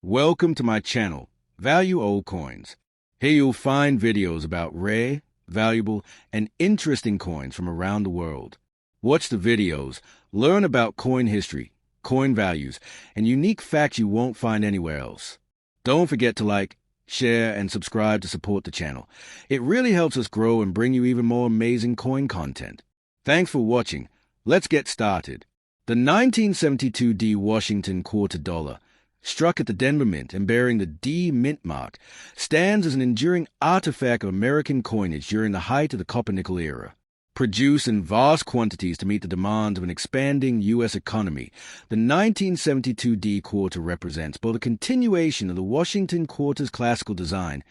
Welcome to my channel, Value Old Coins. Here you'll find videos about rare, valuable, and interesting coins from around the world. Watch the videos, learn about coin history, coin values, and unique facts you won't find anywhere else. Don't forget to like, share, and subscribe to support the channel. It really helps us grow and bring you even more amazing coin content. Thanks for watching. Let's get started. The 1972 D Washington quarter dollar, struck at the Denver Mint and bearing the D Mint mark, stands as an enduring artifact of American coinage during the height of the copper-nickel era. Produced in vast quantities to meet the demands of an expanding U.S. economy, the 1972 D quarter represents both a continuation of the Washington quarter's classical design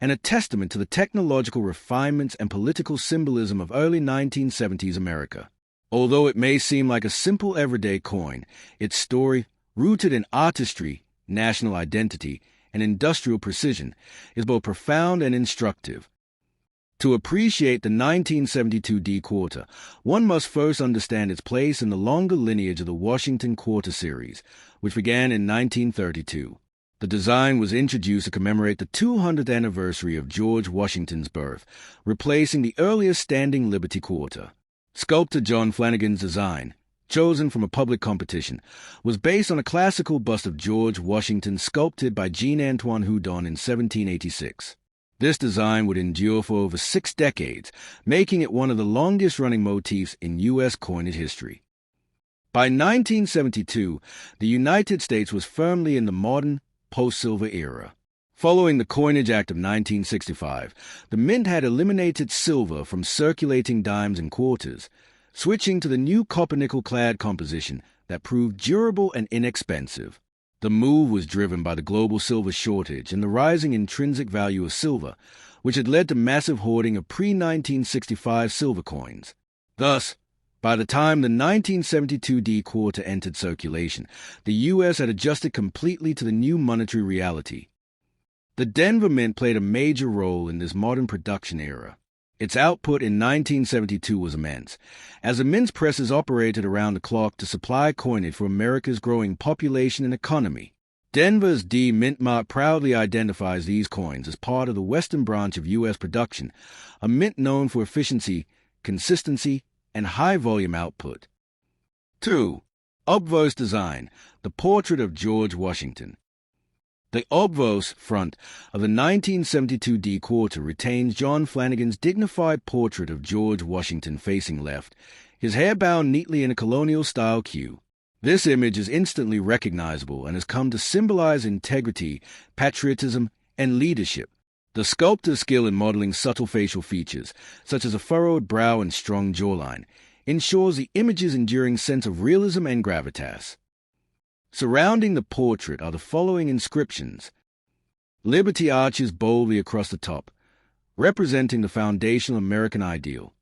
and a testament to the technological refinements and political symbolism of early 1970s America. Although it may seem like a simple everyday coin, its story, rooted in artistry, national identity, and industrial precision, is both profound and instructive. To appreciate the 1972 D quarter, one must first understand its place in the longer lineage of the Washington Quarter series, which began in 1932. The design was introduced to commemorate the 200th anniversary of George Washington's birth, replacing the earlier standing Liberty Quarter. Sculptor John Flanagan's design, chosen from a public competition, was based on a classical bust of George Washington sculpted by Jean-Antoine Houdon in 1786. This design would endure for over 6 decades, making it one of the longest-running motifs in U.S. coinage history. By 1972, the United States was firmly in the modern, post-silver era. Following the Coinage Act of 1965, the Mint had eliminated silver from circulating dimes and quarters, switching to the new copper-nickel-clad composition that proved durable and inexpensive. The move was driven by the global silver shortage and the rising intrinsic value of silver, which had led to massive hoarding of pre-1965 silver coins. Thus, by the time the 1972 D quarter entered circulation, the U.S. had adjusted completely to the new monetary reality. The Denver Mint played a major role in this modern production era. Its output in 1972 was immense, as the Mint's presses operated around the clock to supply coinage for America's growing population and economy. Denver's D Mint mark proudly identifies these coins as part of the western branch of U.S. production, a mint known for efficiency, consistency, and high-volume output. 2. Obverse design, the portrait of George Washington. The obverse front of the 1972 D quarter retains John Flanagan's dignified portrait of George Washington facing left, his hair bound neatly in a colonial-style queue. This image is instantly recognizable and has come to symbolize integrity, patriotism, and leadership. The sculptor's skill in modeling subtle facial features, such as a furrowed brow and strong jawline, ensures the image's enduring sense of realism and gravitas. Surrounding the portrait are the following inscriptions. Liberty arches boldly across the top, representing the foundational American ideal.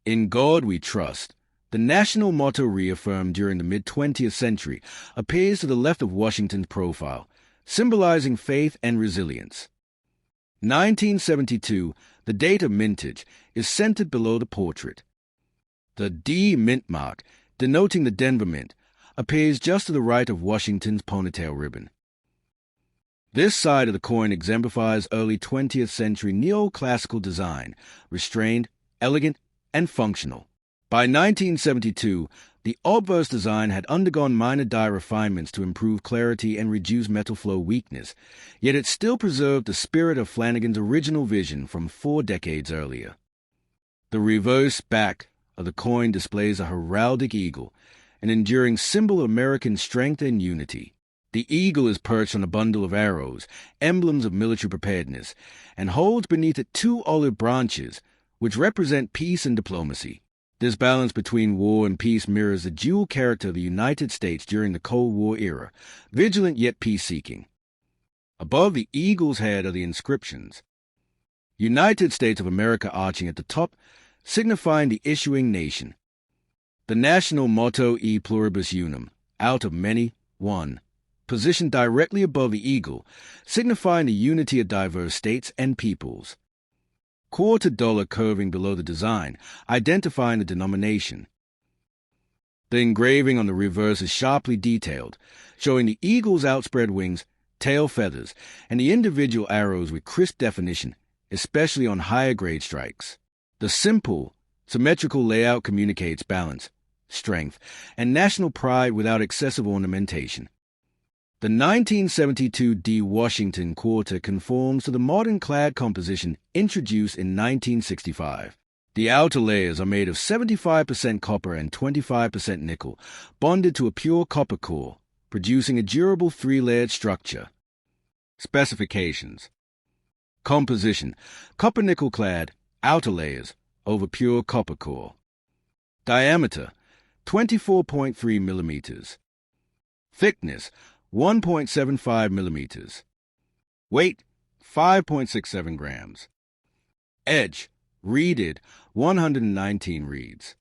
In God we trust, the national motto reaffirmed during the mid-20th century, appears to the left of Washington's profile, symbolizing faith and resilience. 1972, the date of mintage, is centered below the portrait. The D Mint mark, denoting the Denver Mint, appears just to the right of Washington's ponytail ribbon. This side of the coin exemplifies early 20th century neoclassical design, restrained, elegant, and functional. By 1972, the obverse design had undergone minor die refinements to improve clarity and reduce metal flow weakness, yet it still preserved the spirit of Flanagan's original vision from 4 decades earlier. The reverse back of the coin displays a heraldic eagle, an enduring symbol of American strength and unity. The eagle is perched on a bundle of arrows, emblems of military preparedness, and holds beneath it 2 olive branches, which represent peace and diplomacy. This balance between war and peace mirrors the dual character of the United States during the Cold War era, vigilant yet peace-seeking. Above the eagle's head are the inscriptions. United States of America arching at the top, signifying the issuing nation. The national motto E pluribus unum, out of many, one, positioned directly above the eagle, signifying the unity of diverse states and peoples. Quarter dollar curving below the design, identifying the denomination. The engraving on the reverse is sharply detailed, showing the eagle's outspread wings tail feathers, and the individual arrows with crisp definition, especially on higher-grade strikes. The simple, symmetrical layout communicates balance, strength, and national pride without excessive ornamentation. The 1972 D Washington quarter conforms to the modern clad composition introduced in 1965. The outer layers are made of 75% copper and 25% nickel, bonded to a pure copper core, producing a durable three-layered structure. Specifications. Composition: copper-nickel clad, outer layers, over pure copper core. Diameter: 24.3 millimeters. Thickness: 1.75 millimeters. Weight: 5.67 grams. Edge: reeded, 119 reeds.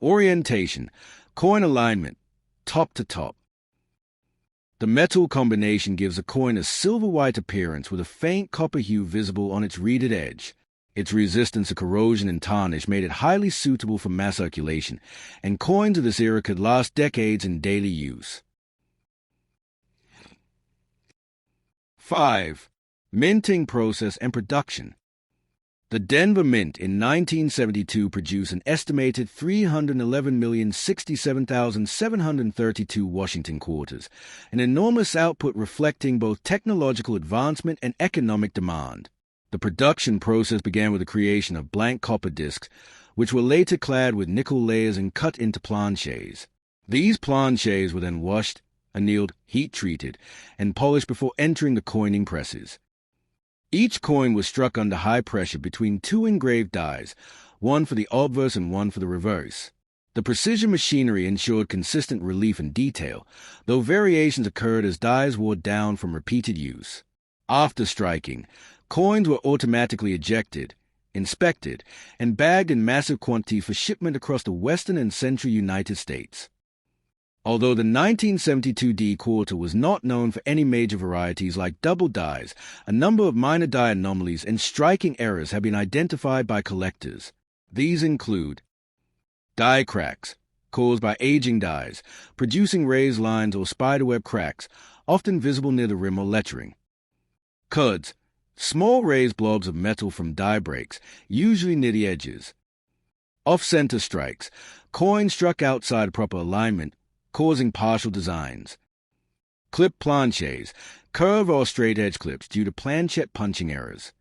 Orientation: coin alignment, top to top. The metal combination gives a coin a silver-white appearance with a faint copper hue visible on its reeded edge. Its resistance to corrosion and tarnish made it highly suitable for mass circulation, and coins of this era could last decades in daily use. 5. Minting process and production. The Denver Mint in 1972 produced an estimated 311,067,732 Washington quarters, an enormous output reflecting both technological advancement and economic demand. The production process began with the creation of blank copper discs, which were later clad with nickel layers and cut into planchets. These planchets were then washed, annealed, heat-treated, and polished before entering the coining presses. Each coin was struck under high pressure between two engraved dies, one for the obverse and one for the reverse. The precision machinery ensured consistent relief and detail, though variations occurred as dies wore down from repeated use. After striking, coins were automatically ejected, inspected, and bagged in massive quantities for shipment across the western and central United States. Although the 1972 D quarter was not known for any major varieties like double dies, a number of minor die anomalies and striking errors have been identified by collectors. These include die cracks, caused by aging dies, producing raised lines or spiderweb cracks, often visible near the rim or lettering. Cuds, small raised blobs of metal from die breaks, usually near the edges. Off-center strikes, coins struck outside proper alignment, causing partial designs. Clip planchets, curved or straight edge clips due to planchette punching errors.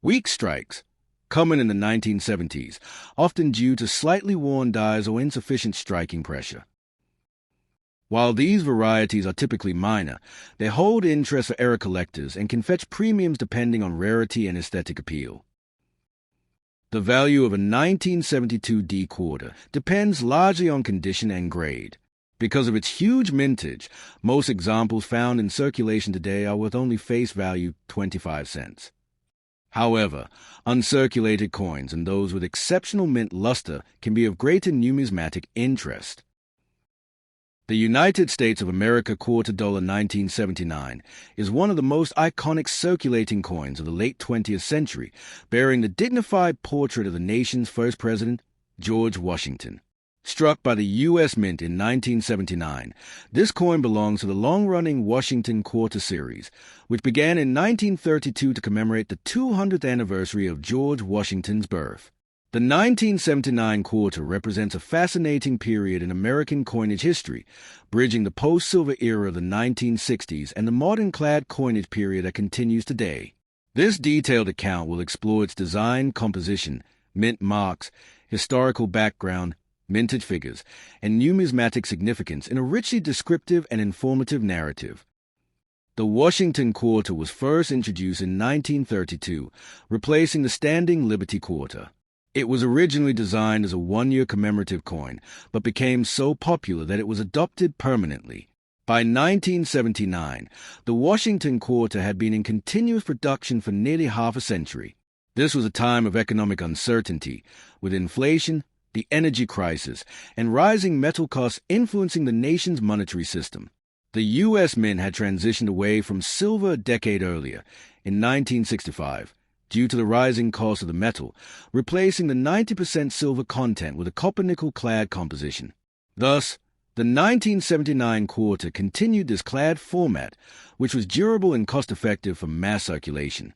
Weak strikes, common in the 1970s, often due to slightly worn dies or insufficient striking pressure. While these varieties are typically minor, they hold interest for error collectors and can fetch premiums depending on rarity and aesthetic appeal. The value of a 1972 D quarter depends largely on condition and grade. Because of its huge mintage, most examples found in circulation today are worth only face value 25 cents. However, uncirculated coins and those with exceptional mint luster can be of greater numismatic interest. The United States of America $quarter 1979 is one of the most iconic circulating coins of the late 20th century, bearing the dignified portrait of the nation's first president, George Washington. Struck by the USMint in 1979, this coin belongs to the long-running Washington Quarter series, which began in 1932 to commemorate the 200th anniversary of George Washington's birth. The 1979 quarter represents a fascinating period in American coinage history, bridging the post-silver era of the 1960s and the modern clad coinage period that continues today. This detailed account will explore its design, composition, mint marks, historical background, mintage figures, and numismatic significance in a richly descriptive and informative narrative. The Washington Quarter was first introduced in 1932, replacing the standing Liberty Quarter. It was originally designed as a one-year commemorative coin, but became so popular that it was adopted permanently. By 1979, the Washington Quarter had been in continuous production for nearly half a century. This was a time of economic uncertainty, with inflation, the energy crisis, and rising metal costs influencing the nation's monetary system. The U.S. Mint had transitioned away from silver a decade earlier, in 1965, due to the rising cost of the metal, replacing the 90% silver content with a copper-nickel-clad composition. Thus, The 1979 quarter continued this clad format, which was durable and cost-effective for mass circulation.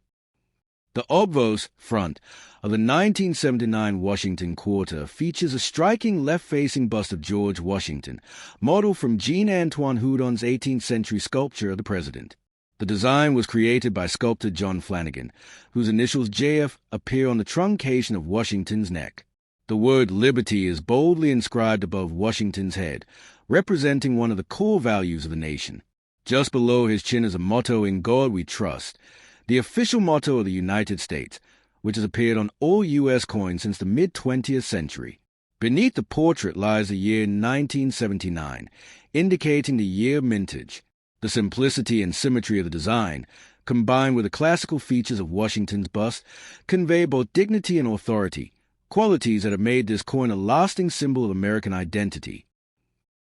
The obverse front of the 1979 Washington quarter features a striking left-facing bust of George Washington, modeled from Jean-Antoine Houdon's 18th century sculpture of the President. The design was created by sculptor John Flanagan, whose initials JF appear on the truncation of Washington's neck. The word liberty is boldly inscribed above Washington's head, representing one of the core values of the nation. Just below his chin is a motto, "In God We Trust," the official motto of the United States, which has appeared on all U.S. coins since the mid-20th century. Beneath the portrait lies the year 1979, indicating the year of mintage. The simplicity and symmetry of the design, combined with the classical features of Washington's bust, convey both dignity and authority, qualities that have made this coin a lasting symbol of American identity.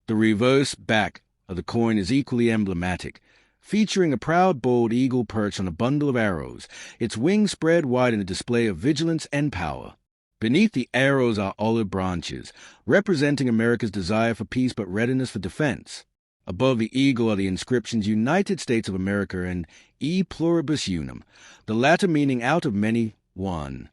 The reverse back of the coin is equally emblematic, featuring a proud bald eagle perched on a bundle of arrows, its wings spread wide in a display of vigilance and power. Beneath the arrows are olive branches, representing America's desire for peace but readiness for defense. Above the eagle are the inscriptions United States of America and E pluribus unum, the latter meaning out of many, one.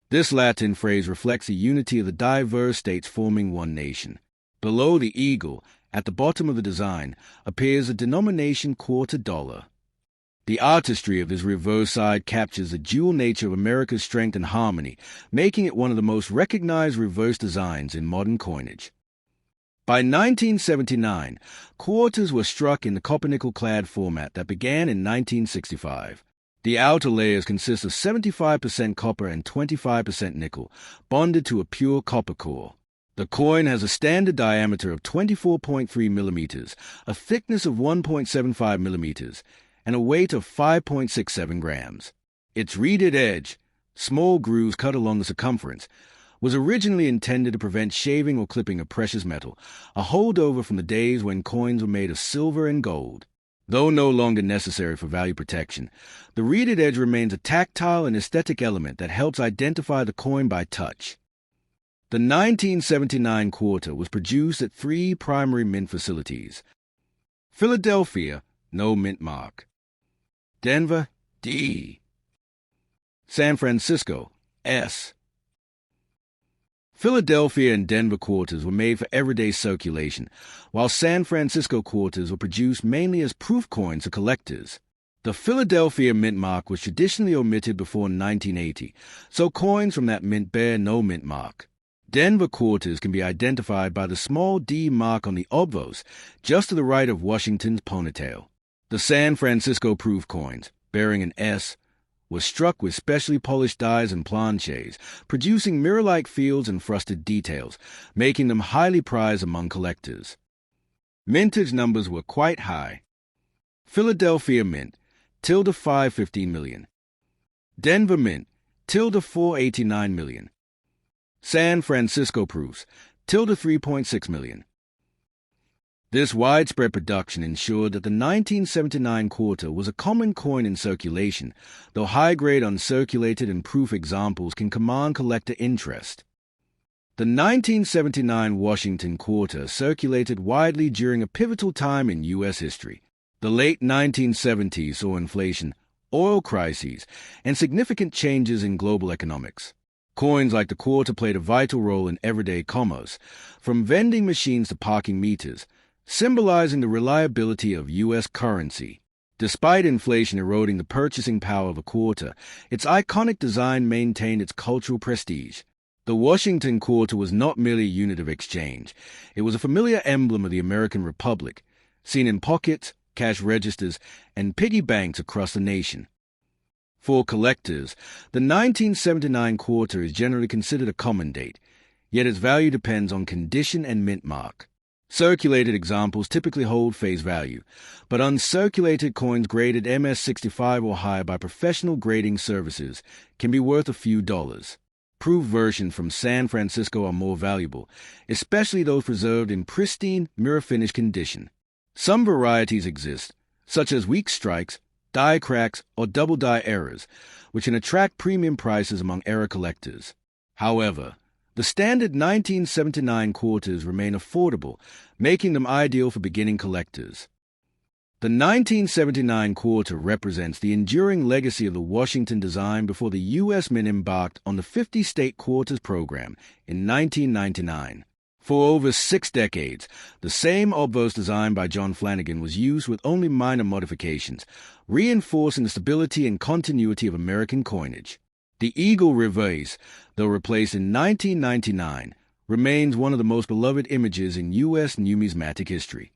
This Latin phrase reflects the unity of the diverse states forming one nation. Below the eagle, at the bottom of the design, appears the denomination quarter dollar. The artistry of this reverse side captures the dual nature of America's strength and harmony, making it one of the most recognized reverse designs in modern coinage. By 1979, quarters were struck in the copper-nickel-clad format that began in 1965. The outer layers consist of 75% copper and 25% nickel, bonded to a pure copper core. The coin has a standard diameter of 24.3 millimeters, a thickness of 1.75 millimeters, and a weight of 5.67 grams. Its reeded edge, small grooves cut along the circumference, was originally intended to prevent shaving or clipping of precious metal, a holdover from the days when coins were made of silver and gold. Though no longer necessary for value protection, the reeded edge remains a tactile and aesthetic element that helps identify the coin by touch. The 1979 quarter was produced at 3 primary mint facilities: Philadelphia, no mint mark; Denver, D; San Francisco, S. Philadelphia and Denver quarters were made for everyday circulation, while San Francisco quarters were produced mainly as proof coins for collectors. The Philadelphia mint mark was traditionally omitted before 1980, so coins from that mint bear no mint mark. Denver quarters can be identified by the small D mark on the obverse, just to the right of Washington's ponytail. The San Francisco proof coins, bearing an S, were struck with specially polished dies and planchets, producing mirror-like fields and frosted details, making them highly prized among collectors. Mintage numbers were quite high. Philadelphia Mint, tilde 515 million. Denver Mint, tilde 489 million. San Francisco proofs, tilde 3.6 million. This widespread production ensured that the 1979 quarter was a common coin in circulation, though high-grade uncirculated and proof examples can command collector interest. The 1979 Washington quarter circulated widely during a pivotal time in U.S. history. The late 1970s saw inflation, oil crises, and significant changes in global economics. Coins like the quarter played a vital role in everyday commerce, from vending machines to parking meters, symbolizing the reliability of U.S. currency. Despite inflation eroding the purchasing power of a quarter, its iconic design maintained its cultural prestige. The Washington quarter was not merely a unit of exchange. It was a familiar emblem of the American Republic, seen in pockets, cash registers, and piggy banks across the nation. For collectors, the 1979 quarter is generally considered a common date, yet its value depends on condition and mint mark. Circulated examples typically hold face value, but uncirculated coins graded MS-65 or higher by professional grading services can be worth a few dollars. Proof versions from San Francisco are more valuable, especially those preserved in pristine, mirror-finish condition. Some varieties exist, such as weak strikes, die cracks, or double die errors, which can attract premium prices among error collectors. However, The standard 1979 quarters remain affordable, making them ideal for beginning collectors. The 1979 quarter represents the enduring legacy of the Washington design before the U.S. Mint embarked on the 50-state quarters program in 1999. For over 6 decades, the same obverse design by John Flanagan was used with only minor modifications, reinforcing the stability and continuity of American coinage. The eagle reverse, though replaced in 1999, remains one of the most beloved images in U.S. numismatic history.